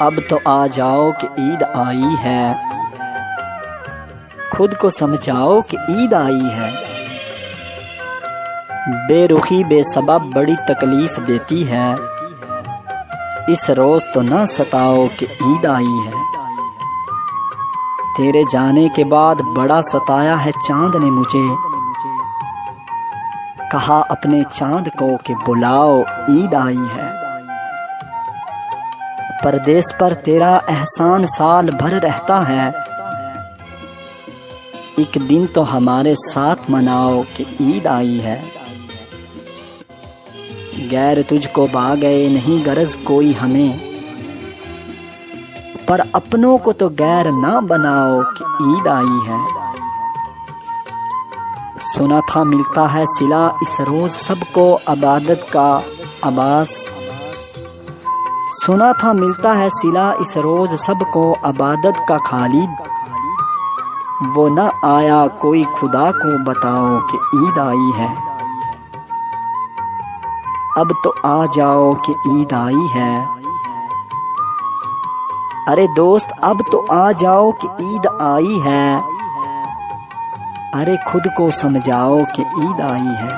अब तो आ जाओ कि ईद आई है, खुद को समझाओ कि ईद आई है। बेरुखी बेसबब बड़ी तकलीफ देती है, इस रोज तो ना सताओ कि ईद आई है। तेरे जाने के बाद बड़ा सताया है चांद ने मुझे, कहा अपने चांद को कि बुलाओ ईद आई है। परदेस पर तेरा एहसान साल भर रहता है, एक दिन तो हमारे साथ मनाओ कि ईद आई है। गैर तुझको बा गए नहीं गरज कोई हमें, पर अपनों को तो गैर ना बनाओ कि ईद आई है। सुना था मिलता है सिला इस रोज सबको अबादत का अब्बास, सुना था मिलता है सिला इस रोज सबको अबादत का खालिद। वो न आया कोई खुदा को बताओ कि ईद आई है। अब तो आ जाओ कि ईद आई है। अरे दोस्त अब तो आ जाओ कि ईद आई है। अरे खुद को समझाओ कि ईद आई है।